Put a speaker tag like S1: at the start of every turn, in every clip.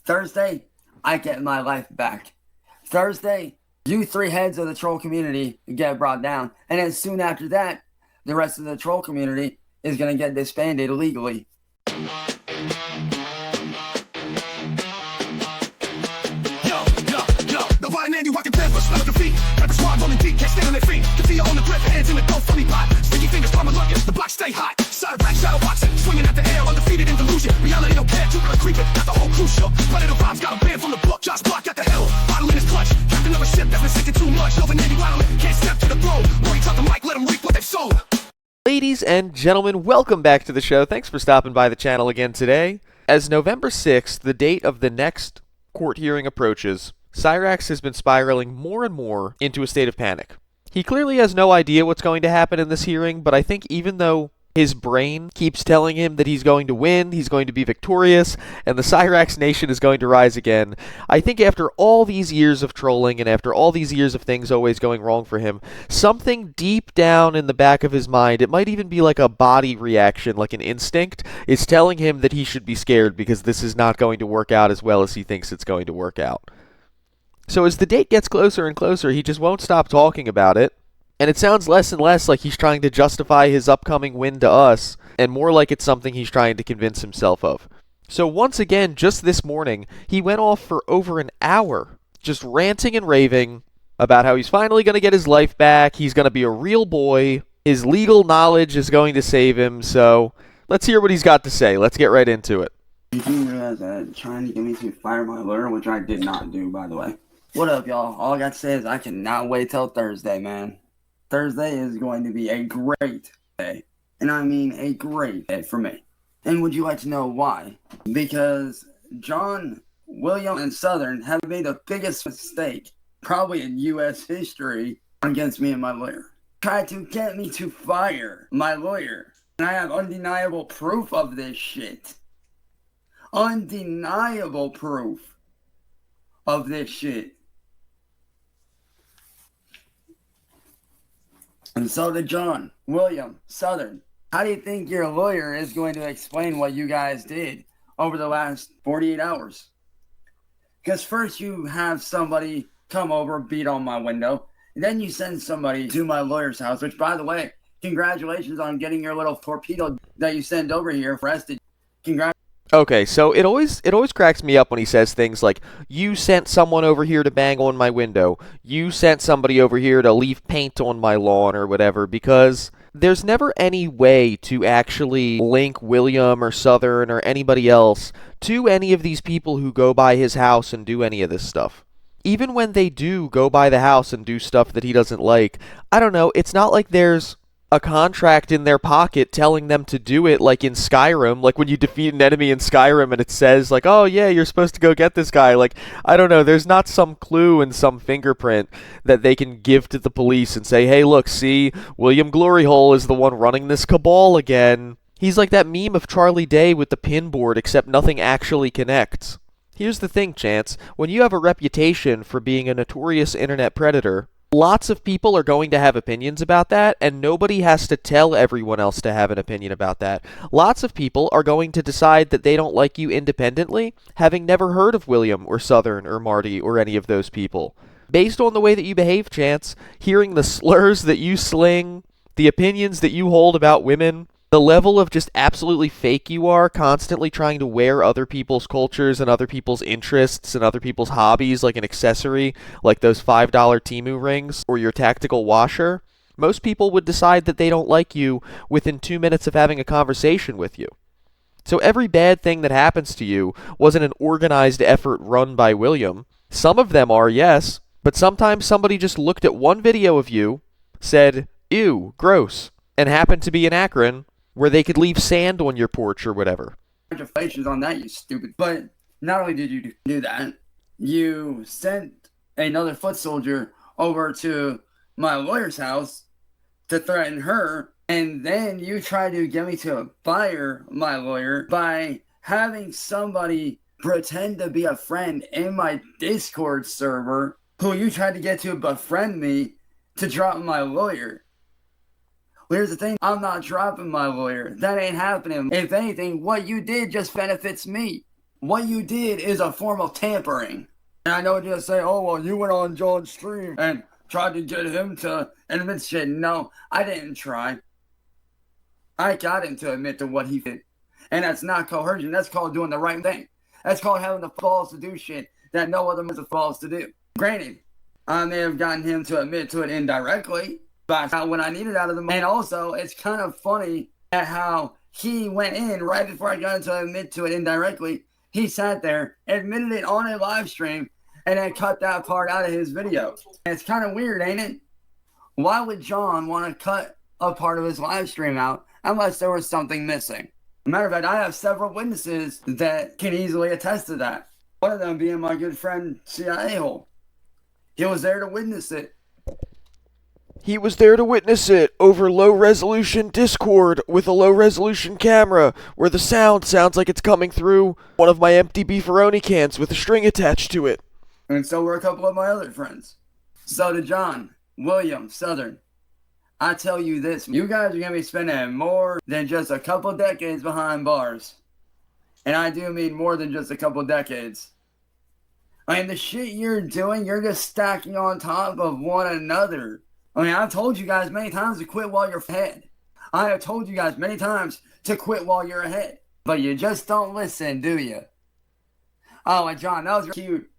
S1: Thursday, I get my life back. Thursday, you three heads of the troll community get brought down. And then soon after that, the rest of the troll community is going to get disbanded illegally.
S2: You walking barefoot, smell of defeat. Got the squad rolling deep, can't stand on their feet. Defeat on the grip, hands in the dough, funny pot. Sticky fingers, palm looking, the block stay hot. Cyraxx, shadow boxing, swinging at the air, undefeated in delusion. Reality don't care, Jupiter creeping, got the whole crew shook. Predator rhymes, got a band from the book. Josh Block got the hill, bottle in his clutch. Captain of a ship that's been sinking too much. Over Navy Wildland, can't step to the throne. Rory top the mic, let them reap what they've sown.
S3: Ladies and gentlemen, welcome back to the show. Thanks for stopping by the channel again today. As November 6th, the date of the next court hearing approaches, Cyraxx has been spiraling more and more into a state of panic. He clearly has no idea what's going to happen in this hearing, but I think even though his brain keeps telling him that he's going to win, he's going to be victorious, and the Cyraxx Nation is going to rise again, I think after all these years of trolling and after all these years of things always going wrong for him, something deep down in the back of his mind, it might even be like a body reaction, like an instinct, is telling him that he should be scared because this is not going to work out as well as he thinks it's going to work out. So as the date gets closer and closer, he just won't stop talking about it, and it sounds less and less like he's trying to justify his upcoming win to us, and more like it's something he's trying to convince himself of. So once again, just this morning, he went off for over an hour, just ranting and raving about how he's finally going to get his life back, he's going to be a real boy, his legal knowledge is going to save him, so let's hear what he's got to say. Let's get right into it.
S1: You do realize that trying to get me to fire my lawyer, which I did not do, by the way. What up, y'all? All I got to say is I cannot wait till Thursday, man. Thursday is going to be a great day. And I mean a great day for me. And would you like to know why? Because John, William, and Southern have made the biggest mistake, probably in U.S. history, against me and my lawyer. Tried to get me to fire my lawyer. And I have undeniable proof of this shit. Undeniable proof of this shit. And so did John, William, Southern. How do you think your lawyer is going to explain what you guys did over the last 48 hours? Because first you have somebody come over, beat on my window, and then you send somebody to my lawyer's house, which, by the way, congratulations on getting your little torpedo that you send over here arrested. Congratulations.
S3: Okay, so it always cracks me up when he says things like, you sent someone over here to bang on my window, you sent somebody over here to leave paint on my lawn or whatever, because there's never any way to actually link William or Southern or anybody else to any of these people who go by his house and do any of this stuff. Even when they do go by the house and do stuff that he doesn't like, I don't know, it's not like there's a contract in their pocket telling them to do it, like in Skyrim, like when you defeat an enemy in Skyrim and it says like, oh yeah, you're supposed to go get this guy. Like, I don't know, there's not some clue and some fingerprint that they can give to the police and say, hey look, see, William Gloryhole is the one running this cabal again. He's like that meme of Charlie Day with the pinboard, except nothing actually connects. Here's the thing, Chance, when you have a reputation for being a notorious internet predator, lots of people are going to have opinions about that, and nobody has to tell everyone else to have an opinion about that. Lots of people are going to decide that they don't like you independently, having never heard of William or Southern or Marty or any of those people. Based on the way that you behave, Chance, hearing the slurs that you sling, the opinions that you hold about women, the level of just absolutely fake you are, constantly trying to wear other people's cultures and other people's interests and other people's hobbies like an accessory, like those $5 Temu rings or your tactical washer, most people would decide that they don't like you within 2 minutes of having a conversation with you. So every bad thing that happens to you wasn't an organized effort run by William. Some of them are, yes, but sometimes somebody just looked at one video of you, said, ew, gross, and happened to be in Akron, where they could leave sand on your porch or whatever.
S1: Congratulations on that, you stupid. But not only did you do that, you sent another foot soldier over to my lawyer's house to threaten her, and then you try to get me to fire my lawyer by having somebody pretend to be a friend in my Discord server who you tried to get to befriend me to drop my lawyer. Well, here's the thing, I'm not dropping my lawyer. That ain't happening. If anything, what you did just benefits me. What you did is a form of tampering. And I know you say, oh, well, you went on John's stream and tried to get him to admit shit. No, I didn't try. I got him to admit to what he did. And that's not coercion. That's called doing the right thing. That's called having the balls to do shit that no other man has the balls to do. Granted, I may have gotten him to admit to it indirectly, but not when I needed out of him. And also, it's kind of funny at how he went in right before I got him to admit to it indirectly. He sat there, admitted it on a live stream, and then cut that part out of his video. And it's kind of weird, ain't it? Why would John want to cut a part of his live stream out unless there was something missing? Matter of fact, I have several witnesses that can easily attest to that. One of them being my good friend, CIA-hole. He was there to witness it.
S3: He was there to witness it over low-resolution Discord with a low-resolution camera where the sound sounds like it's coming through one of my empty beefaroni cans with a string attached to it.
S1: And so were a couple of my other friends. So did John, William, Southern. I tell you this, you guys are going to be spending more than just a couple decades behind bars. And I do mean more than just a couple decades. I mean, the shit you're doing, you're just stacking on top of one another. I mean, I've told you guys many times to quit while you're ahead. I have told you guys many times to quit while you're ahead. But you just don't listen, do you? Oh, and John, that was cute.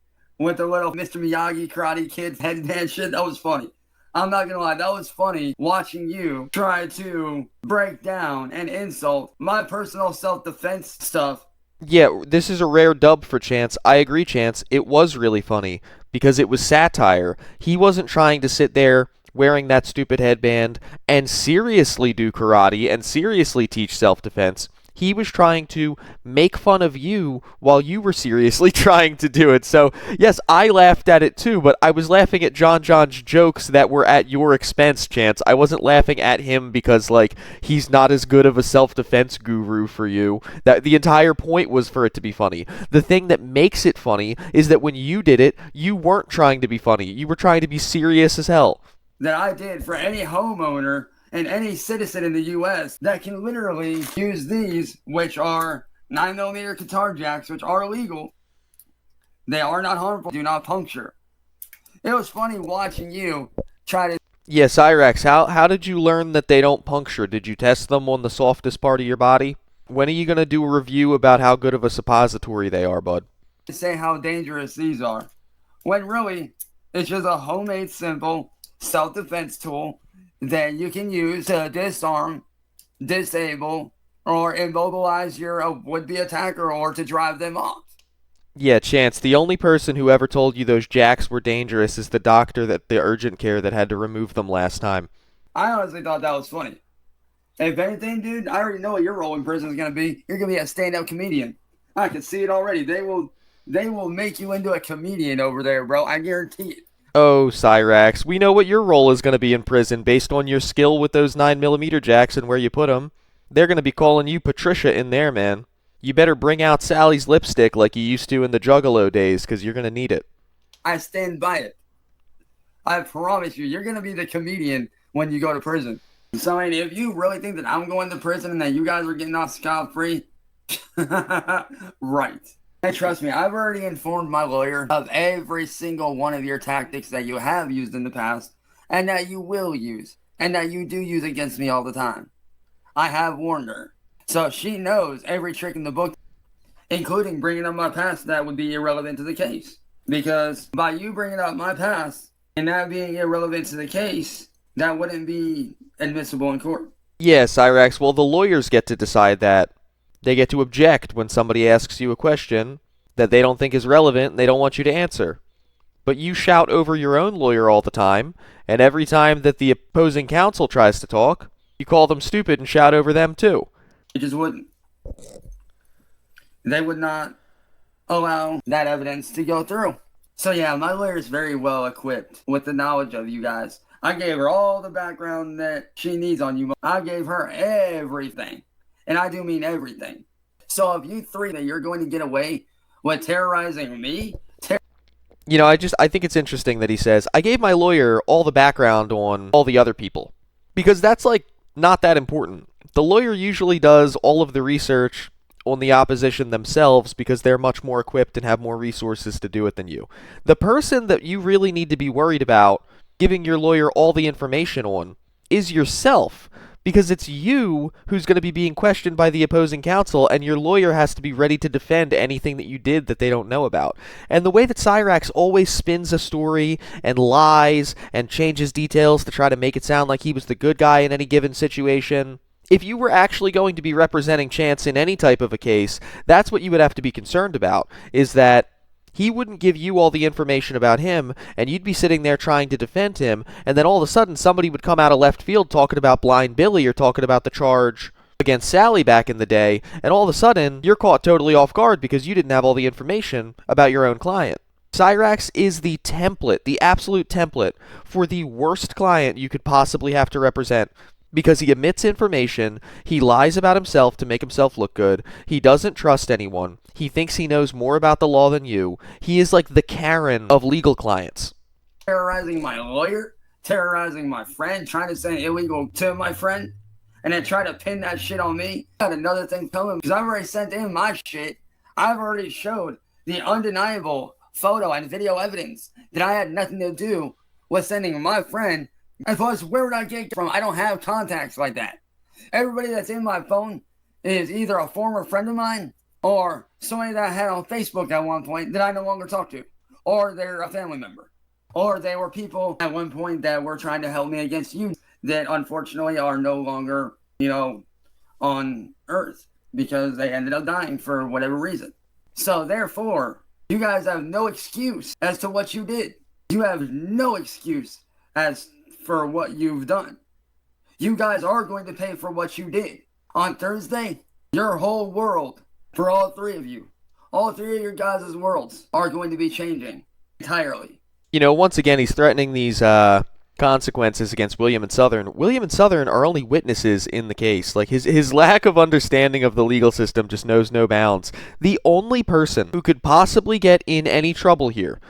S1: With the little Mr. Miyagi Karate Kid headband shit, that was funny. I'm not gonna lie, that was funny watching you try to break down and insult my personal self-defense stuff.
S3: Yeah, this is a rare dub for Chance. I agree, Chance. It was really funny because it was satire. He wasn't trying to sit there wearing that stupid headband and seriously do karate and seriously teach self-defense. He was trying to make fun of you while you were seriously trying to do it. So, yes, I laughed at it too, but I was laughing at JohnJohn's jokes that were at your expense, Chance. I wasn't laughing at him because, like, he's not as good of a self-defense guru for you. That the entire point was for it to be funny. The thing that makes it funny is that when you did it, you weren't trying to be funny. You were trying to be serious as hell.
S1: That I did for any homeowner and any citizen in the U.S. that can literally use these, which are 9mm guitar jacks, which are illegal. They are not harmful, do not puncture. It was funny watching you try to...
S3: Yeah, Cyraxx, how did you learn that they don't puncture? Did you test them on the softest part of your body? When are you going to do a review about how good of a suppository they are, bud?
S1: say how dangerous these are. When really, it's just a homemade, simple self-defense tool that you can use to disarm, disable, or immobilize your would-be attacker or to drive them off.
S3: Yeah, Chance, the only person who ever told you those jacks were dangerous is the doctor at the urgent care that had to remove them last time.
S1: I honestly thought that was funny. If anything, dude, I already know what your role in prison is going to be. You're going to be a stand-up comedian. I can see it already. They will make you into a comedian over there, bro. I guarantee it.
S3: Oh, Cyraxx, we know what your role is going to be in prison based on your skill with those 9mm jacks and where you put them. They're going to be calling you Patricia in there, man. You better bring out Sally's lipstick like you used to in the Juggalo days, because you're going to need it.
S1: I stand by it. I promise you, you're going to be the comedian when you go to prison. So, I mean, if you really think that I'm going to prison and that you guys are getting off scot-free, right. And trust me, I've already informed my lawyer of every single one of your tactics that you have used in the past, and that you will use, and that you do use against me all the time. I have warned her. So she knows every trick in the book, including bringing up my past that would be irrelevant to the case. Because by you bringing up my past and that being irrelevant to the case, that wouldn't be admissible in court.
S3: Yeah, Cyraxx, well, the lawyers get to decide that. They get to object when somebody asks you a question that they don't think is relevant and they don't want you to answer. But you shout over your own lawyer all the time, and every time that the opposing counsel tries to talk, you call them stupid and shout over them too.
S1: It just wouldn't. They would not allow that evidence to go through. So yeah, my lawyer is very well equipped with the knowledge of you guys. I gave her all the background that she needs on you. I gave her everything. And I do mean everything. So if you three that you're going to get away with terrorizing me...
S3: You know, I think it's interesting that he says, I gave my lawyer all the background on all the other people. Because that's, like, not that important. The lawyer usually does all of the research on the opposition themselves because they're much more equipped and have more resources to do it than you. The person that you really need to be worried about giving your lawyer all the information on is yourself, because it's you who's going to be being questioned by the opposing counsel, and your lawyer has to be ready to defend anything that you did that they don't know about. And the way that Cyraxx always spins a story and lies and changes details to try to make it sound like he was the good guy in any given situation, if you were actually going to be representing Chance in any type of a case, that's what you would have to be concerned about, is that he wouldn't give you all the information about him, and you'd be sitting there trying to defend him, and then all of a sudden somebody would come out of left field talking about Blind Billy or talking about the charge against Sally back in the day, and all of a sudden you're caught totally off guard because you didn't have all the information about your own client. Cyraxx is the template, the absolute template, for the worst client you could possibly have to represent. Because he omits information, he lies about himself to make himself look good, he doesn't trust anyone, he thinks he knows more about the law than you, he is like the Karen of legal clients.
S1: Terrorizing my lawyer, terrorizing my friend, trying to say illegal to my friend, and then try to pin that shit on me. Got another thing coming, because I've already sent in my shit. I've already showed the undeniable photo and video evidence that I had nothing to do with sending my friend. And plus, where would I get it from? I don't have contacts like that. Everybody that's in my phone is either a former friend of mine or somebody that I had on Facebook at one point that I no longer talk to. Or they're a family member. Or they were people at one point that were trying to help me against you that unfortunately are no longer, on Earth because they ended up dying for whatever reason. So therefore, you guys have no excuse as to what you did. You have no excuse as for what you've done. You guys are going to pay for what you did. On Thursday, your whole world, for all three of you, all three of your guys' worlds are going to be changing entirely.
S3: Once again, he's threatening these consequences against William and Southern. William and Southern are only witnesses in the case. Like, his lack of understanding of the legal system just knows no bounds. The only person who could possibly get in any trouble here,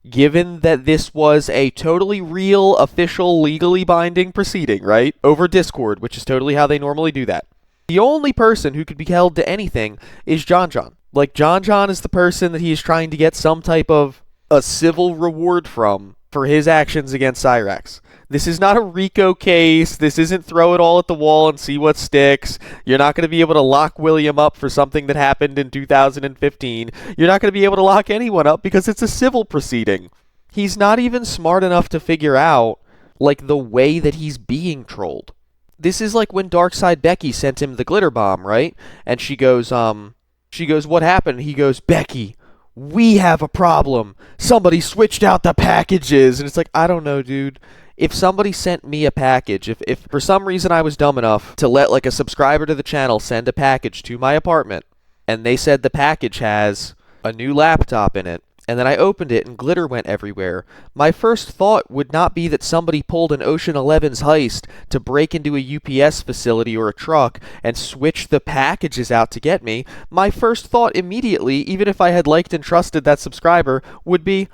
S3: given that this was a totally real, official, legally binding proceeding, right? Over Discord, which is totally how they normally do that. The only person who could be held to anything is JohnJohn. Like, JohnJohn is the person that he is trying to get some type of a civil reward from for his actions against Cyraxx. This is not a RICO case. This isn't throw it all at the wall and see what sticks. You're not going to be able to lock William up for something that happened in 2015. You're not going to be able to lock anyone up because it's a civil proceeding. He's not even smart enough to figure out, the way that he's being trolled. This is like when Darkside Becky sent him the glitter bomb, right? And she goes, what happened? He goes, Becky, we have a problem. Somebody switched out the packages. And it's like, I don't know, dude. If somebody sent me a package, if for some reason I was dumb enough to let a subscriber to the channel send a package to my apartment, and they said the package has a new laptop in it, and then I opened it and glitter went everywhere, my first thought would not be that somebody pulled an Ocean 11's heist to break into a UPS facility or a truck and switch the packages out to get me. My first thought immediately, even if I had liked and trusted that subscriber, would be,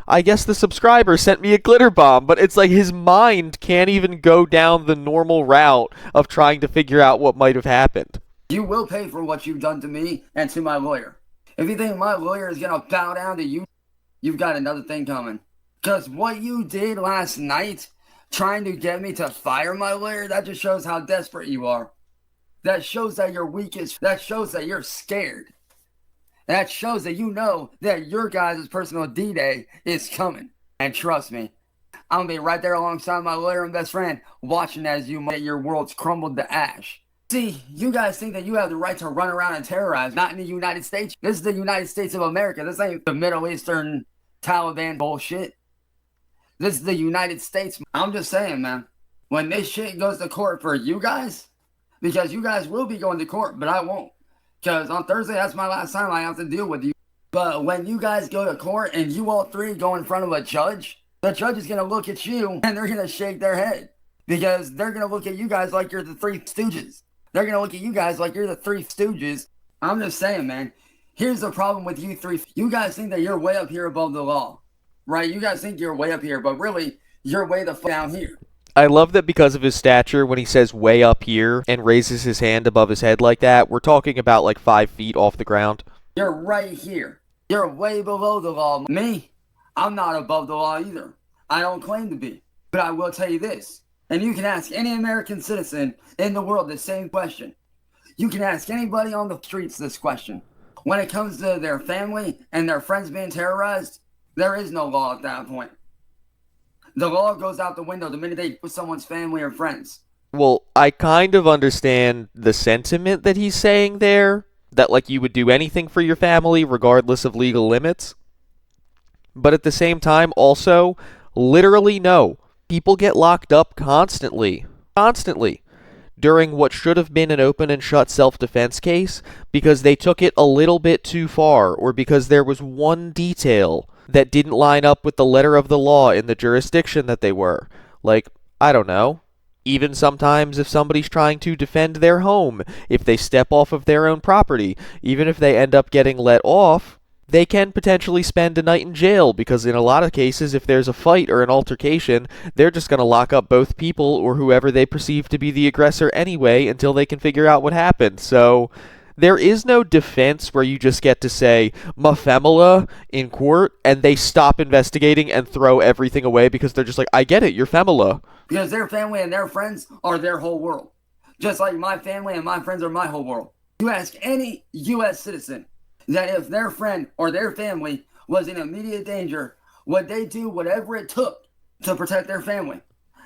S3: I guess the subscriber sent me a glitter bomb. But it's like his mind can't even go down the normal route of trying to figure out what might have happened.
S1: You will pay for what you've done to me and to my lawyer. If you think my lawyer is going to bow down to you, you've got another thing coming. Because what you did last night, trying to get me to fire my lawyer, that just shows how desperate you are. That shows that you're weakest. That shows that you're scared. That shows that you know that your guys' personal D-Day is coming. And trust me, I'm going to be right there alongside my lawyer and best friend, watching as you get your worlds crumbled to ash. See, you guys think that you have the right to run around and terrorize, not in the United States. This is the United States of America. This ain't the Middle Eastern Taliban bullshit. This is the United States. I'm just saying, man, when this shit goes to court for you guys, because you guys will be going to court, but I won't. Because on Thursday, that's my last time I have to deal with you. But when you guys go to court and you all three go in front of a judge, the judge is going to look at you and they're going to shake their head. Because they're going to look at you guys like you're the Three Stooges. They're going to look at you guys like you're the Three Stooges. I'm just saying, man. Here's the problem with you three. You guys think that you're way up here above the law. Right? You guys think you're way up here, but really, you're way the fuck down here.
S3: I love that because of his stature, when he says way up here and raises his hand above his head like that, we're talking about like 5 feet off the ground.
S1: You're right here. You're way below the law. Me, I'm not above the law either. I don't claim to be. But I will tell you this, and you can ask any American citizen in the world the same question. You can ask anybody on the streets this question. When it comes to their family and their friends being terrorized, there is no law at that point. The law goes out the window the minute they put someone's family or friends.
S3: Well, I kind of understand the sentiment that he's saying there, that like you would do anything for your family regardless of legal limits. But at the same time, also, literally no. People get locked up constantly. Constantly. During what should have been an open and shut self-defense case because they took it a little bit too far or because there was one detail that didn't line up with the letter of the law in the jurisdiction that they were. Like, I don't know. Even sometimes if somebody's trying to defend their home, if they step off of their own property, even if they end up getting let off, they can potentially spend a night in jail because in a lot of cases, if there's a fight or an altercation, they're just going to lock up both people or whoever they perceive to be the aggressor anyway until they can figure out what happened. So there is no defense where you just get to say "mafemala" in court and they stop investigating and throw everything away because they're just like, I get it, you're femala.
S1: Because their family and their friends are their whole world. Just like my family and my friends are my whole world. You ask any U.S. citizen that if their friend or their family was in immediate danger, would they do whatever it took to protect their family?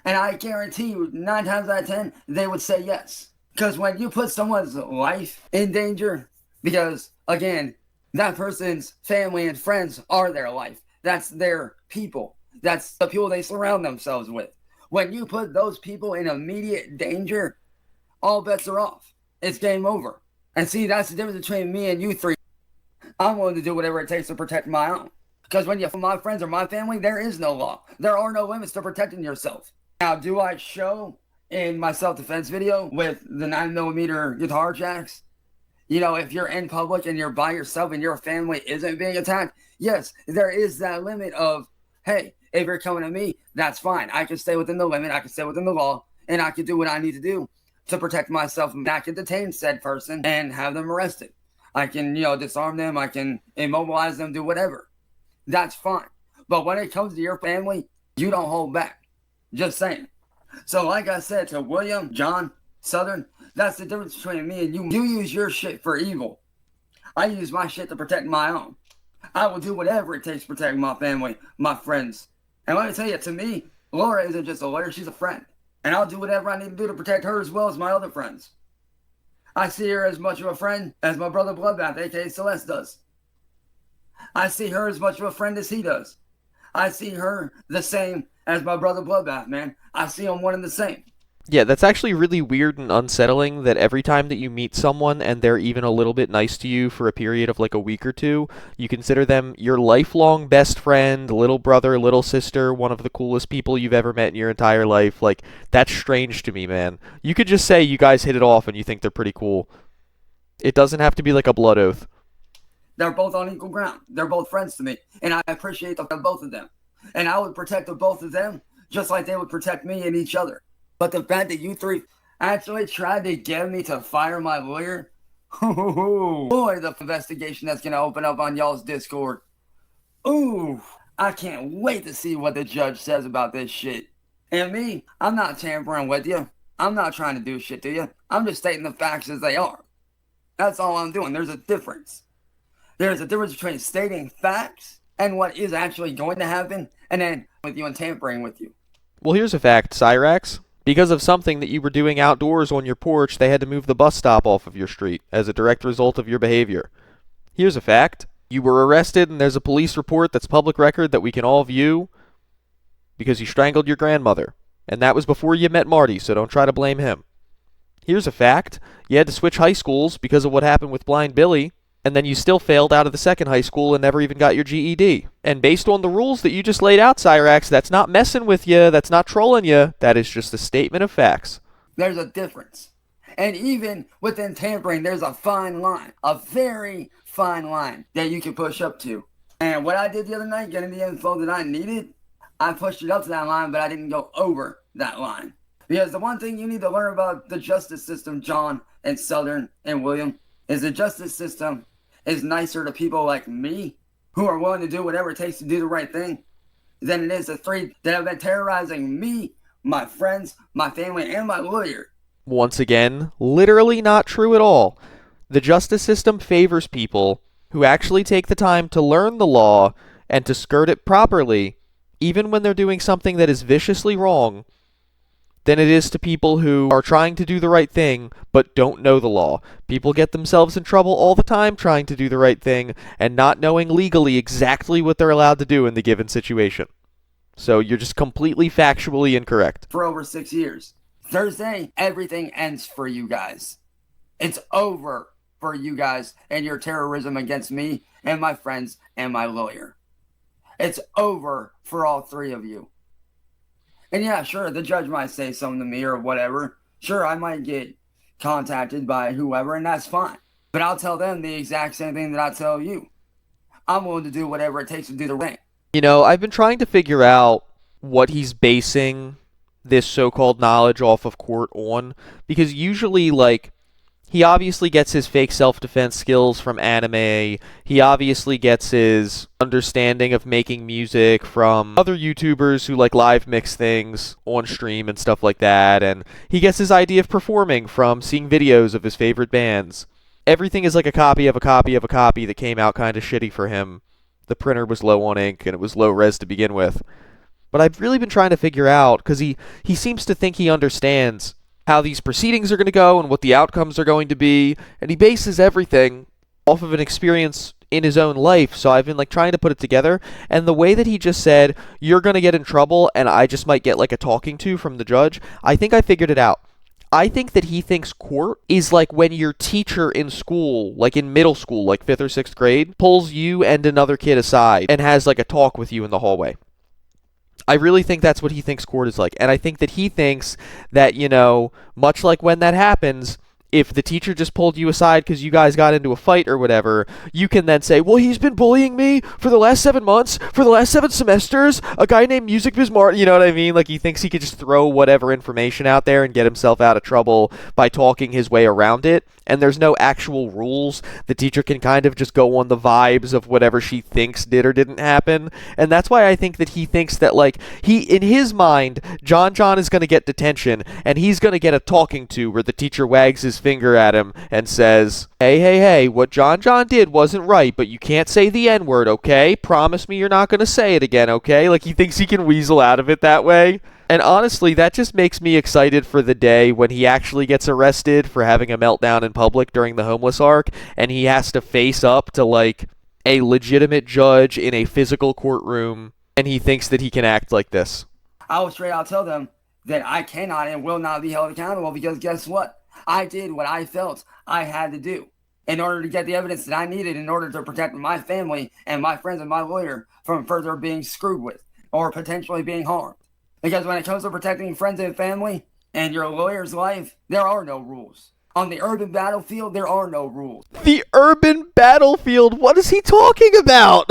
S1: And I guarantee you, 9 times out of 10, they would say yes. Because when you put someone's life in danger, because, again, that person's family and friends are their life. That's their people. That's the people they surround themselves with. When you put those people in immediate danger, all bets are off. It's game over. And see, that's the difference between me and you three. I'm willing to do whatever it takes to protect my own. Because when you're my friends or my family, there is no law. There are no limits to protecting yourself. Now, do I show in my self-defense video with the 9mm guitar jacks? You know, if you're in public and you're by yourself and your family isn't being attacked, yes, there is that limit of, hey, if you're coming to me, that's fine. I can stay within the limit, I can stay within the law, and I can do what I need to do to protect myself. I can detain said person and have them arrested. I can, disarm them, I can immobilize them, do whatever. That's fine. But when it comes to your family, you don't hold back. Just saying. So like I said to William, John, Southern, that's the difference between me and you. You use your shit for evil. I use my shit to protect my own. I will do whatever it takes to protect my family, my friends. And let me tell you, to me, Laura isn't just a lawyer, she's a friend. And I'll do whatever I need to do to protect her as well as my other friends. I see her as much of a friend as my brother Bloodbath, aka Celeste, does. I see her as much of a friend as he does. I see her the same as my brother Bloodbath, man. I see them one and the same.
S3: Yeah, that's actually really weird and unsettling that every time that you meet someone and they're even a little bit nice to you for a period of like a week or two, you consider them your lifelong best friend, little brother, little sister, one of the coolest people you've ever met in your entire life. Like, that's strange to me, man. You could just say you guys hit it off and you think they're pretty cool. It doesn't have to be like a blood oath.
S1: They're both on equal ground. They're both friends to me, and I appreciate both of them. And I would protect the both of them just like they would protect me and each other. But the fact that you three actually tried to get me to fire my lawyer, boy, the investigation that's going to open up on y'all's Discord. Ooh, I can't wait to see what the judge says about this shit. And me, I'm not tampering with you. I'm not trying to do shit to you. I'm just stating the facts as they are. That's all I'm doing. There's a difference. There's a difference between stating facts and what is actually going to happen, and then with you and tampering with you.
S3: Well, here's a fact, Cyraxx. Because of something that you were doing outdoors on your porch, they had to move the bus stop off of your street as a direct result of your behavior. Here's a fact. You were arrested and there's a police report that's public record that we can all view because you strangled your grandmother. And that was before you met Marty, so don't try to blame him. Here's a fact. You had to switch high schools because of what happened with Blind Billy, and then you still failed out of the second high school and never even got your GED. And based on the rules that you just laid out, Cyraxx, that's not messing with you, that's not trolling you, that is just a statement of facts.
S1: There's a difference. And even within tampering, there's a fine line, a very fine line that you can push up to. And what I did the other night, getting the info that I needed, I pushed it up to that line, but I didn't go over that line. Because the one thing you need to learn about the justice system, John and Southern and William, is the justice system is nicer to people like me who are willing to do whatever it takes to do the right thing than it is to three that have been terrorizing me, my friends, my family, and my lawyer.
S3: Once again, literally not true at all. The justice system favors people who actually take the time to learn the law and to skirt it properly, even when they're doing something that is viciously wrong, than it is to people who are trying to do the right thing but don't know the law. People get themselves in trouble all the time trying to do the right thing and not knowing legally exactly what they're allowed to do in the given situation. So you're just completely factually incorrect.
S1: For over 6 years. Thursday, everything ends for you guys. It's over for you guys and your terrorism against me and my friends and my lawyer. It's over for all three of you. And yeah, sure, the judge might say something to me or whatever. Sure, I might get contacted by whoever, and that's fine. But I'll tell them the exact same thing that I tell you. I'm willing to do whatever it takes to do the right thing.
S3: You know, I've been trying to figure out what he's basing this so-called knowledge off of court on, because usually, like, he obviously gets his fake self-defense skills from anime. He obviously gets his understanding of making music from other YouTubers who like live mix things on stream and stuff like that. And he gets his idea of performing from seeing videos of his favorite bands. Everything is like a copy of a copy of a copy that came out kind of shitty for him. The printer was low on ink and it was low res to begin with. But I've really been trying to figure out, because he seems to think he understands how these proceedings are going to go and what the outcomes are going to be, and he bases everything off of an experience in his own life. So I've been like trying to put it together, and the way that he just said, you're going to get in trouble and I just might get like a talking to from the judge, I think I figured it out. I think that he thinks court is like when your teacher in school, like in middle school, like 5th or 6th grade, pulls you and another kid aside and has like a talk with you in the hallway. I really think that's what he thinks court is like. And I think that he thinks that, you know, much like when that happens, if the teacher just pulled you aside because you guys got into a fight or whatever, you can then say, well, he's been bullying me for the last 7 months, for the last 7 semesters, a guy named Music Bismarck, you know what I mean? Like, he thinks he could just throw whatever information out there and get himself out of trouble by talking his way around it. And there's no actual rules. The teacher can kind of just go on the vibes of whatever she thinks did or didn't happen. And that's why I think that he thinks that, like, in his mind, JohnJohn is going to get detention, and he's going to get a talking to where the teacher wags his finger at him and says, hey, what JohnJohn did wasn't right, but you can't say the N-word, okay? Promise me you're not going to say it again, okay? Like, he thinks he can weasel out of it that way. And honestly, that just makes me excited for the day when he actually gets arrested for having a meltdown in public during the homeless arc, and he has to face up to, like, a legitimate judge in a physical courtroom, and he thinks that he can act like this.
S1: I will straight out tell them that I cannot and will not be held accountable, because guess what? I did what I felt I had to do in order to get the evidence that I needed in order to protect my family and my friends and my lawyer from further being screwed with or potentially being harmed. Because when it comes to protecting friends and family and your lawyer's life, there are no rules. On the urban battlefield, there are no rules.
S3: The urban battlefield? What is he talking about?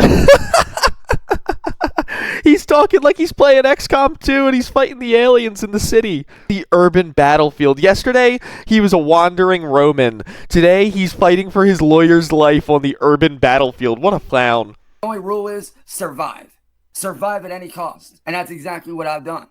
S3: He's talking like he's playing XCOM 2 and he's fighting the aliens in the city. The urban battlefield. Yesterday, he was a wandering Roman. Today, he's fighting for his lawyer's life on the urban battlefield. What a clown.
S1: The only rule is survive. Survive at any cost. And that's exactly what I've done.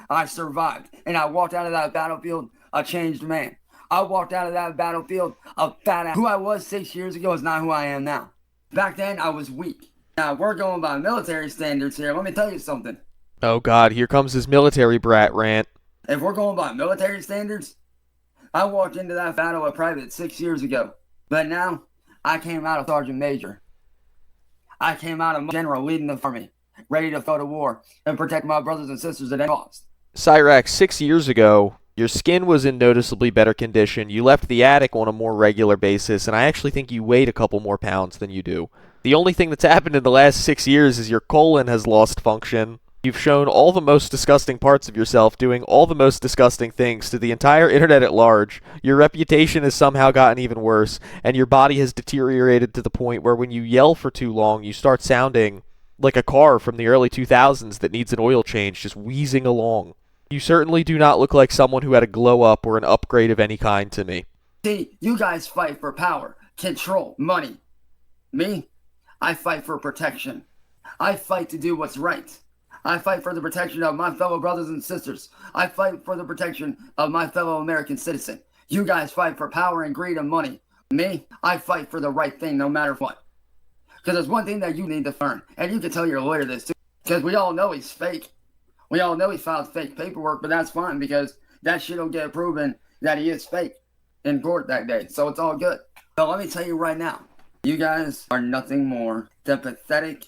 S1: I survived. And I walked out of that battlefield a changed man. I walked out of that battlefield a fat ass. Who I was 6 years ago is not who I am now. Back then, I was weak. Now, we're going by military standards here. Let me tell you something.
S3: Oh, God, here comes his military brat rant.
S1: If we're going by military standards, I walked into that battle at private 6 years ago. But now, I came out of Sergeant Major. I came out of General leading the army, ready to go to war and protect my brothers and sisters at any cost.
S3: Cyraxx, 6 years ago, your skin was in noticeably better condition. You left the attic on a more regular basis, and I actually think you weighed a couple more pounds than you do. The only thing that's happened in the last 6 years is your colon has lost function. You've shown all the most disgusting parts of yourself, doing all the most disgusting things to the entire internet at large. Your reputation has somehow gotten even worse, and your body has deteriorated to the point where when you yell for too long, you start sounding like a car from the early 2000s that needs an oil change, just wheezing along. You certainly do not look like someone who had a glow up or an upgrade of any kind to me.
S1: See, you guys fight for power, control, money. Me, I fight for protection. I fight to do what's right. I fight for the protection of my fellow brothers and sisters. I fight for the protection of my fellow American citizen. You guys fight for power and greed and money. Me, I fight for the right thing no matter what. Because there's one thing that you need to learn, and you can tell your lawyer this too, because we all know he's fake. We all know he filed fake paperwork, but that's fine because that shit will get proven that he is fake in court that day, so it's all good. But let me tell you right now, you guys are nothing more than pathetic,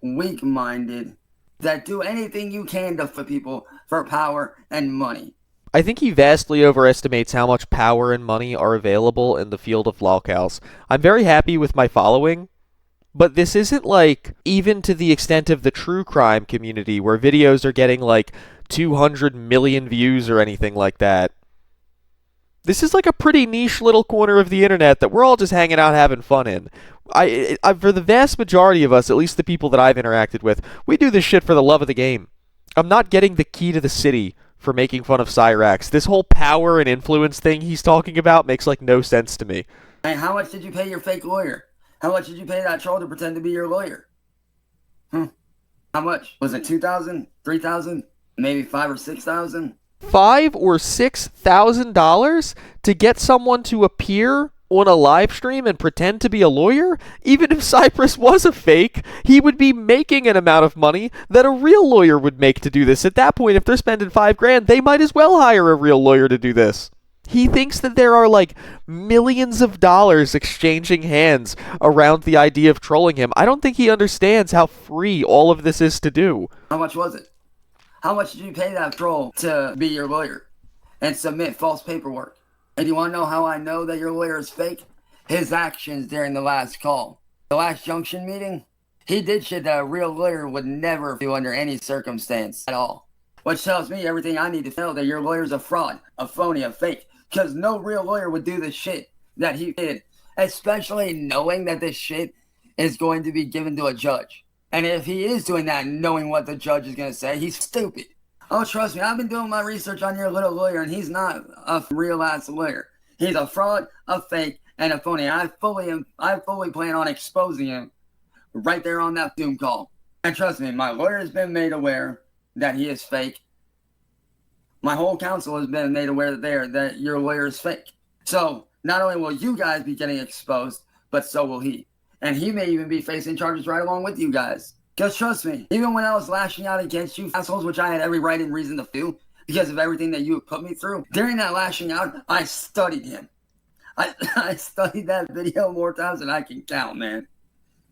S1: weak-minded, that do anything you can to for people for power and money.
S3: I think he vastly overestimates how much power and money are available in the field of Lolcows. I'm very happy with my following, but this isn't like even to the extent of the true crime community where videos are getting like 200 million views or anything like that. This is like a pretty niche little corner of the internet that we're all just hanging out having fun in. For the vast majority of us, at least the people that I've interacted with, we do this shit for the love of the game. I'm not getting the key to the city for making fun of Cyraxx. This whole power and influence thing he's talking about makes like no sense to me.
S1: Hey, how much did you pay your fake lawyer? How much did you pay that troll to pretend to be your lawyer? How much? Was it 2,000, 3,000, maybe 5 or 6,000?
S3: $5,000 or $6,000 to get someone to appear on a live stream and pretend to be a lawyer? Even if Cypress was a fake, he would be making an amount of money that a real lawyer would make to do this. At that point, if they're spending $5,000, they might as well hire a real lawyer to do this. He thinks that there are like millions of dollars exchanging hands around the idea of trolling him. I don't think he understands how free all of this is to do.
S1: How much was it? How much did you pay that troll to be your lawyer and submit false paperwork? And you want to know how I know that your lawyer is fake? His actions during the last call. The last junction meeting, he did shit that a real lawyer would never do under any circumstance at all. Which tells me everything I need to know that your lawyer's a fraud, a phony, a fake. Because no real lawyer would do the shit that he did. Especially knowing that this shit is going to be given to a judge. And if he is doing that, knowing what the judge is going to say, he's stupid. Oh, trust me, I've been doing my research on your little lawyer, and he's not a real-ass lawyer. He's a fraud, a fake, and a phony. I fully plan on exposing him right there on that Zoom call. And trust me, my lawyer has been made aware that he is fake. My whole counsel has been made aware that your lawyer is fake. So, not only will you guys be getting exposed, but so will he. And he may even be facing charges right along with you guys. Because trust me, even when I was lashing out against you assholes, which I had every right and reason to do, because of everything that you have put me through, during that lashing out, I studied him. I studied that video more times than I can count, man.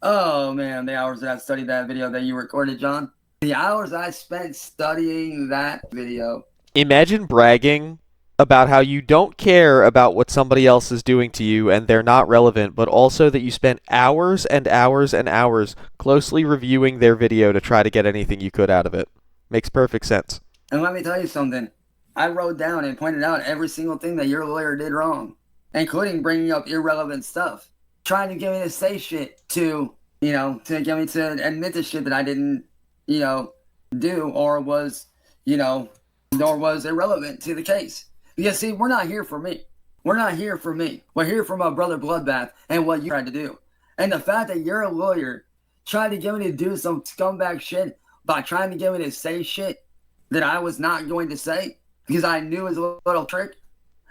S1: Oh, man, the hours that I studied that video that you recorded, John. The hours I spent studying that video.
S3: Imagine bragging about how you don't care about what somebody else is doing to you and they're not relevant, but also that you spent hours and hours and hours closely reviewing their video to try to get anything you could out of it. Makes perfect sense.
S1: And let me tell you something. I wrote down and pointed out every single thing that your lawyer did wrong, including bringing up irrelevant stuff, trying to get me to say shit to get me to admit to shit that I didn't, do or was, nor was irrelevant to the case. Because, see, we're not here for me. We're not here for me. We're here for my brother Bloodbath and what you tried to do. And the fact that you're a lawyer trying to get me to do some scumbag shit by trying to get me to say shit that I was not going to say because I knew it was a little trick,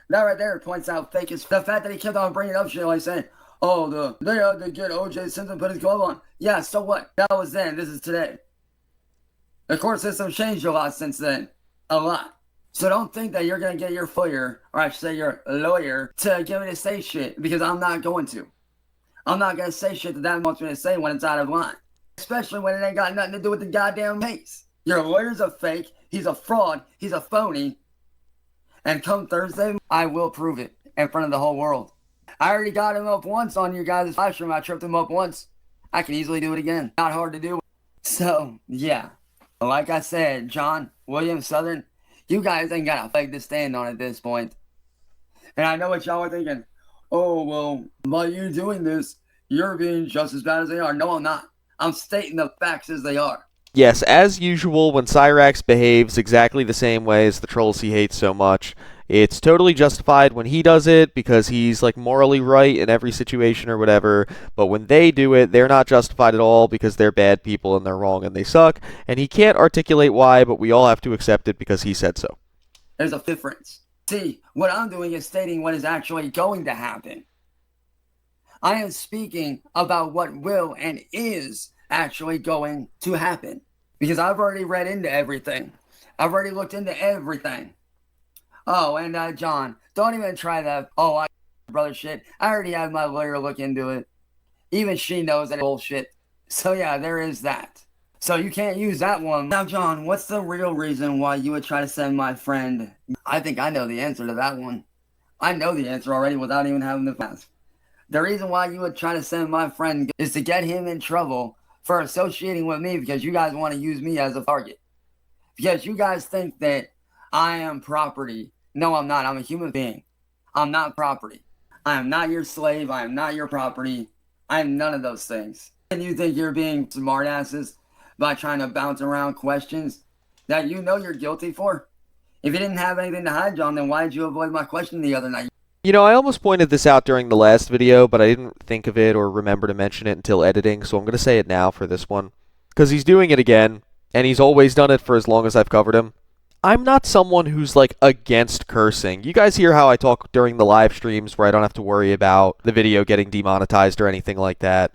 S1: that right there points out fake as the fact that he kept on bringing up shit like saying, oh, they had to get O.J. Simpson put his glove on. Yeah, so what? That was then. This is today. The court system changed a lot since then. A lot. So don't think that you're going to get your lawyer, or I should say your lawyer, to get me to say shit, because I'm not going to. I'm not going to say shit that wants me to say when it's out of line. Especially when it ain't got nothing to do with the goddamn case. Your lawyer's a fake, he's a fraud, he's a phony. And come Thursday, I will prove it in front of the whole world. I already got him up once on your guys' live stream. I tripped him up once. I can easily do it again. Not hard to do. So, yeah. Like I said, John, William, Southern, you guys ain't got a leg to stand on at this point. And I know what y'all are thinking. Oh, well, by you doing this, you're being just as bad as they are. No, I'm not. I'm stating the facts as they are.
S3: Yes, as usual, when Cyraxx behaves exactly the same way as the trolls he hates so much, it's totally justified when he does it because he's like morally right in every situation or whatever, but when they do it, they're not justified at all because they're bad people and they're wrong and they suck, and he can't articulate why, but we all have to accept it because he said so.
S1: There's a difference. See, what I'm doing is stating what is actually going to happen. I am speaking about what will and is actually going to happen. Because I've already read into everything. I've already looked into everything. Oh, and John, don't even try that. Oh, brother shit. I already have my lawyer look into it. Even she knows that it's bullshit. So yeah, there is that. So you can't use that one. Now, John, what's the real reason why you would try to send my friend? I think I know the answer to that one. I know the answer already without even having to ask. The reason why you would try to send my friend is to get him in trouble for associating with me because you guys want to use me as a target. Because you guys think that I am property. No, I'm not. I'm a human being. I'm not property. I am not your slave. I am not your property. I am none of those things. And you think you're being smartasses by trying to bounce around questions that you know you're guilty for? If you didn't have anything to hide, John, then why did you avoid my question the other night?
S3: You know, I almost pointed this out during the last video, but I didn't think of it or remember to mention it until editing, so I'm going to say it now for this one. Because he's doing it again, and he's always done it for as long as I've covered him. I'm not someone who's, like, against cursing. You guys hear how I talk during the live streams where I don't have to worry about the video getting demonetized or anything like that.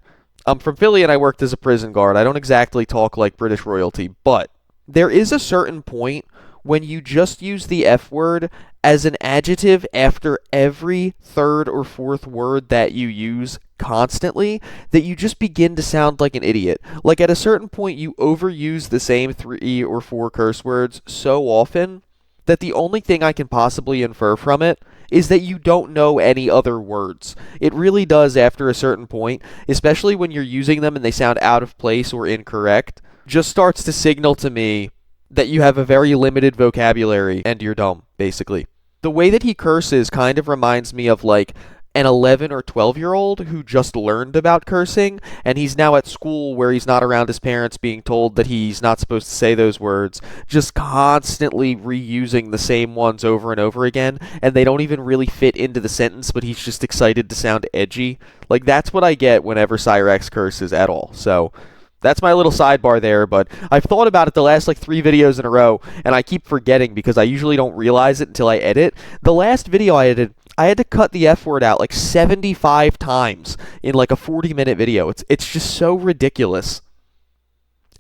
S3: I'm from Philly and I worked as a prison guard. I don't exactly talk like British royalty, but there is a certain point when you just use the F word as an adjective after every third or fourth word that you use constantly, that you just begin to sound like an idiot. Like at a certain point you overuse the same 3 or 4 curse words so often that the only thing I can possibly infer from it is that you don't know any other words. It really does after a certain point, especially when you're using them and they sound out of place or incorrect, just starts to signal to me that you have a very limited vocabulary and you're dumb, basically. The way that he curses kind of reminds me of like an 11 or 12-year-old who just learned about cursing, and he's now at school where he's not around his parents being told that he's not supposed to say those words, just constantly reusing the same ones over and over again, and they don't even really fit into the sentence, but he's just excited to sound edgy. Like, that's what I get whenever Cyraxx curses at all. So that's my little sidebar there, but I've thought about it the last like 3 videos in a row, and I keep forgetting because I usually don't realize it until I edit. The last video I edited, I had to cut the F word out like 75 times in like a 40-minute video. It's just so ridiculous.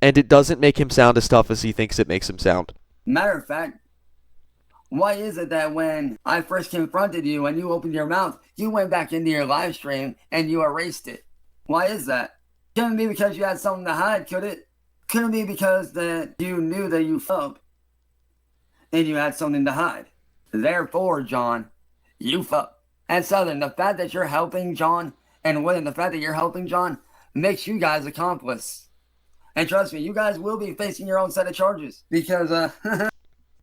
S3: And it doesn't make him sound as tough as he thinks it makes him sound.
S1: Matter of fact, why is it that when I first confronted you and you opened your mouth, you went back into your live stream and you erased it? Why is that? Couldn't be because you had something to hide, could it? Couldn't be because that you knew that you fucked and you had something to hide. Therefore, John, you fuck. And Southern, the fact that you're helping John and William, the fact that you're helping John makes you guys accomplice. And trust me, you guys will be facing your own set of charges because,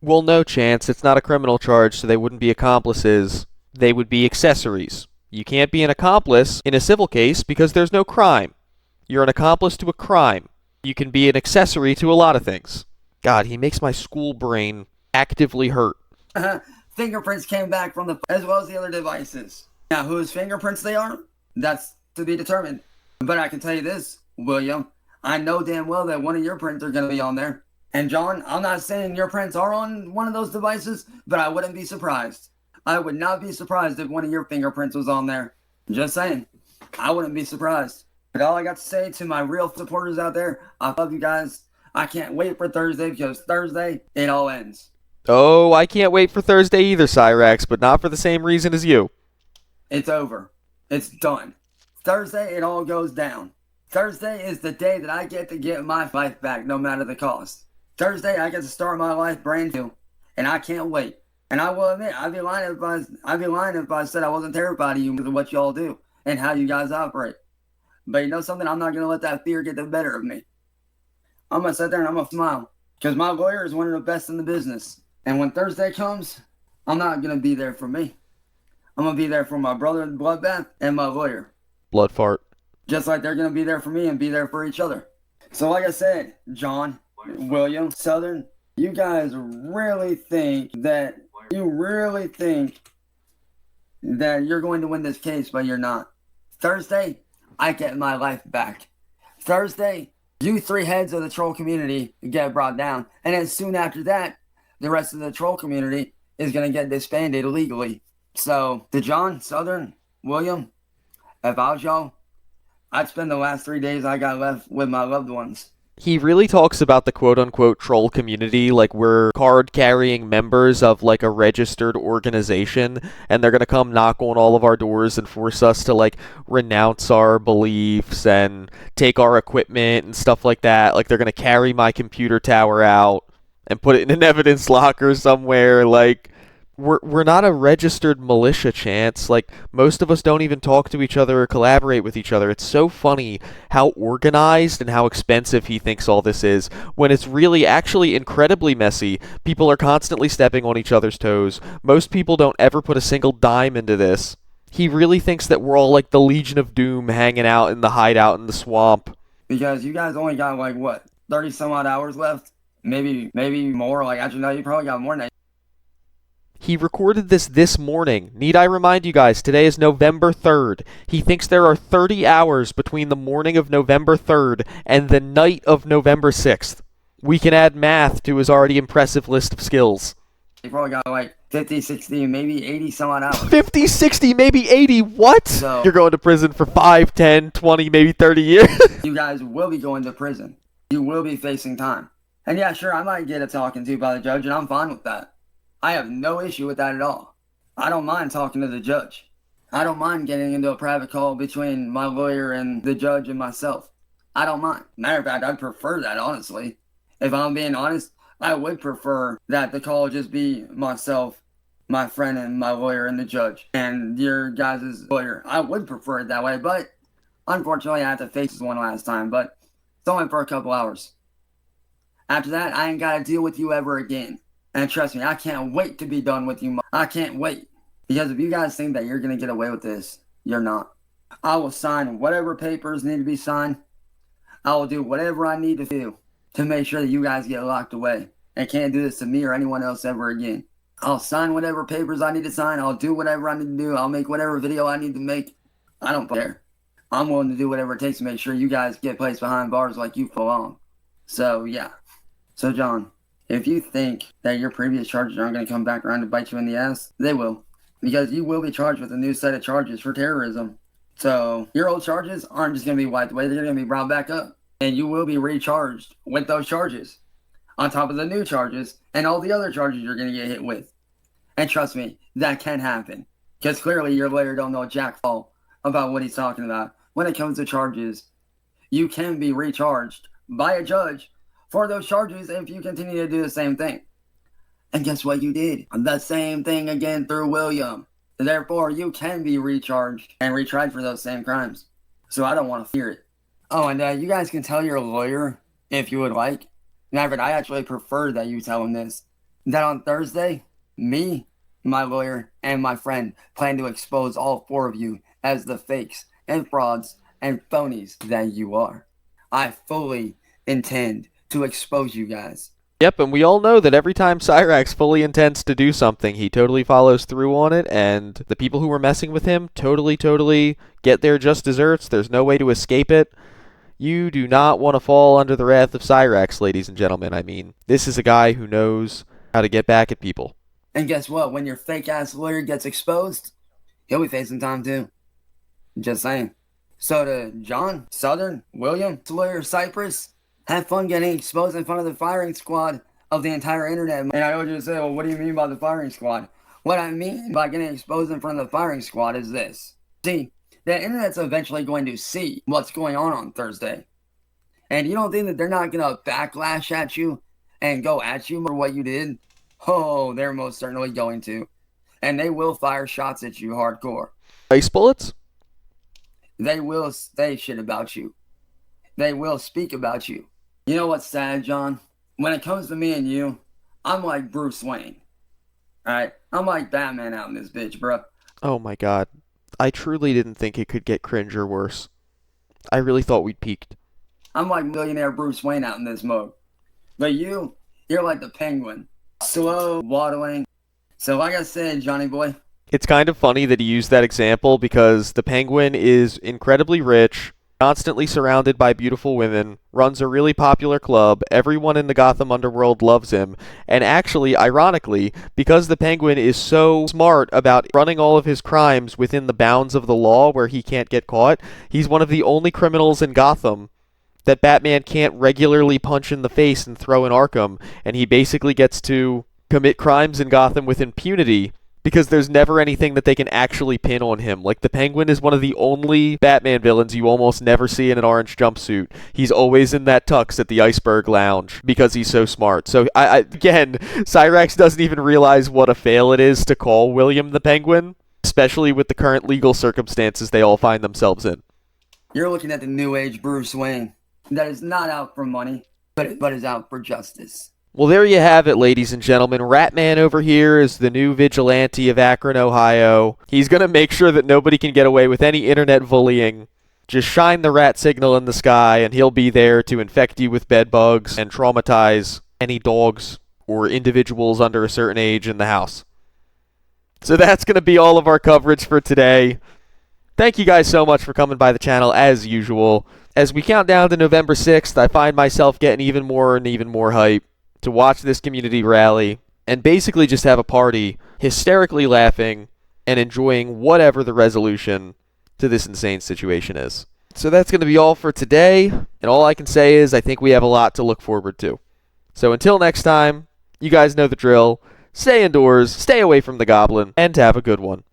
S3: Well, no chance. It's not a criminal charge, so they wouldn't be accomplices. They would be accessories. You can't be an accomplice in a civil case because there's no crime. You're an accomplice to a crime. You can be an accessory to a lot of things. God, he makes my school brain actively hurt.
S1: fingerprints came back from the, as well as the other devices. Now, whose fingerprints they are, that's to be determined. But I can tell you this, William, I know damn well that one of your prints are going to be on there. And John, I'm not saying your prints are on one of those devices, but I wouldn't be surprised. I would not be surprised if one of your fingerprints was on there. Just saying. I wouldn't be surprised. But all I got to say to my real supporters out there, I love you guys. I can't wait for Thursday because Thursday, it all ends.
S3: Oh, I can't wait for Thursday either, Cyraxx, but not for the same reason as you.
S1: It's over. It's done. Thursday, it all goes down. Thursday is the day that I get to get my life back no matter the cost. Thursday, I get to start my life brand new, and I can't wait. And I will admit, I'd be lying if I said I wasn't terrified of you because of what y'all do and how you guys operate. But you know something? I'm not going to let that fear get the better of me. I'm going to sit there and I'm going to smile. Because my lawyer is one of the best in the business. And when Thursday comes, I'm not going to be there for me. I'm going to be there for my brother in Bloodbath and my lawyer.
S3: Blood fart.
S1: Just like they're going to be there for me and be there for each other. So like I said, John, William, Southern, you guys really think that you're going to win this case, but you're not. Thursday, I get my life back. Thursday, you three heads of the troll community get brought down. And then soon after that, the rest of the troll community is going to get disbanded illegally. So, to John, Southern, William, if I was y'all, I'd spend the last 3 days I got left with my loved ones.
S3: He really talks about the quote-unquote troll community like we're card-carrying members of like a registered organization, and they're gonna come knock on all of our doors and force us to like renounce our beliefs and take our equipment and stuff like that. Like they're gonna carry my computer tower out and put it in an evidence locker somewhere. Like we're not a registered militia, Chance. Like most of us don't even talk to each other or collaborate with each other. It's so funny how organized and how expensive he thinks all this is when it's really actually incredibly messy. People are constantly stepping on each other's toes. Most people don't ever put a single dime into this. He really thinks that we're all like the Legion of Doom hanging out in the hideout in the swamp.
S1: Because you guys only got like what, 30 some odd hours left? Maybe more. Like actually no, you probably got more than that.
S3: He recorded this morning. Need I remind you guys, today is November 3rd. He thinks there are 30 hours between the morning of November 3rd and the night of November 6th. We can add math to his already impressive list of skills.
S1: You probably got like 50, 60, maybe 80 some odd hours.
S3: 50, 60, maybe 80, what?
S1: So,
S3: you're going to prison for 5, 10, 20, maybe 30 years.
S1: You guys will be going to prison. You will be facing time. And yeah, sure, I might get a talking to by the judge, and I'm fine with that. I have no issue with that at all. I don't mind talking to the judge. I don't mind getting into a private call between my lawyer and the judge and myself. I don't mind. Matter of fact, I'd prefer that, honestly. If I'm being honest, I would prefer that the call just be myself, my friend, and my lawyer and the judge, and your guys' lawyer. I would prefer it that way, but unfortunately I have to face this one last time, but it's only for a couple hours. After that, I ain't got to deal with you ever again. And trust me, I can't wait to be done with you. I can't wait. Because if you guys think that you're going to get away with this, you're not. I will sign whatever papers need to be signed. I will do whatever I need to do to make sure that you guys get locked away. And can't do this to me or anyone else ever again. I'll sign whatever papers I need to sign. I'll do whatever I need to do. I'll make whatever video I need to make. I don't care. I'm willing to do whatever it takes to make sure you guys get placed behind bars like you belong. So, yeah. So, John, if you think that your previous charges aren't going to come back around to bite you in the ass, they will. Because you will be charged with a new set of charges for terrorism. So your old charges aren't just going to be wiped away, they're going to be brought back up. And you will be recharged with those charges. On top of the new charges and all the other charges you're going to get hit with. And trust me, that can happen. Because clearly your lawyer don't know jack all about what he's talking about. When it comes to charges, you can be recharged by a judge for those charges if you continue to do the same thing. And guess what you did? The same thing again through William. Therefore, you can be recharged and retried for those same crimes. So I don't want to fear it. Oh, and you guys can tell your lawyer, if you would like. Maverick, I actually prefer that you tell him this. That on Thursday, me, my lawyer, and my friend plan to expose all four of you as the fakes and frauds and phonies that you are. I fully intend to expose you guys.
S3: Yep, and we all know that every time Cyraxx fully intends to do something, he totally follows through on it, and the people who were messing with him totally get their just desserts. There's no way to escape it. You do not want to fall under the wrath of Cyraxx, ladies and gentlemen. I mean, this is a guy who knows how to get back at people.
S1: And guess what? When your fake-ass lawyer gets exposed, he'll be facing time too. Just saying. So to John, Southern, William, lawyer Cypress, have fun getting exposed in front of the firing squad of the entire internet. And I would just say, well, what do you mean by the firing squad? What I mean by getting exposed in front of the firing squad is this. See, the internet's eventually going to see what's going on Thursday. And you don't think that they're not going to backlash at you and go at you for what you did? Oh, they're most certainly going to. And they will fire shots at you hardcore.
S3: Ice bullets?
S1: They will say shit about you. They will speak about you. You know what's sad, John? When it comes to me and you, I'm like Bruce Wayne. Alright? I'm like Batman out in this bitch, bro.
S3: Oh my god. I truly didn't think it could get cringe or worse. I really thought we'd peaked.
S1: I'm like millionaire Bruce Wayne out in this mode. But you're like the penguin. Slow, waddling. So like I said, Johnny boy,
S3: It's kind of funny that he used that example because the Penguin is incredibly rich, constantly surrounded by beautiful women, runs a really popular club, everyone in the Gotham underworld loves him, and actually, ironically, because the Penguin is so smart about running all of his crimes within the bounds of the law where he can't get caught, he's one of the only criminals in Gotham that Batman can't regularly punch in the face and throw in Arkham, and he basically gets to commit crimes in Gotham with impunity because there's never anything that they can actually pin on him. Like, the Penguin is one of the only Batman villains you almost never see in an orange jumpsuit. He's always in that tux at the Iceberg Lounge because he's so smart. So, again, Cyraxx doesn't even realize what a fail it is to call William the Penguin, especially with the current legal circumstances they all find themselves in.
S1: you're looking at the new age Bruce Wayne that is not out for money, but is out for justice.
S3: Well, there you have it, ladies and gentlemen. Ratman over here is the new vigilante of Akron, Ohio. He's going to make sure that nobody can get away with any internet bullying. Just shine the rat signal in the sky, and he'll be there to infect you with bed bugs and traumatize any dogs or individuals under a certain age in the house. So that's going to be all of our coverage for today. Thank you guys so much for coming by the channel as usual. As we count down to November 6th, I find myself getting even more hype to watch this community rally and basically just have a party, hysterically laughing and enjoying whatever the resolution to this insane situation is. So that's going to be all for today, and all I can say is I think we have a lot to look forward to. So until next time, you guys know the drill. Stay indoors, stay away from the goblin, and have a good one.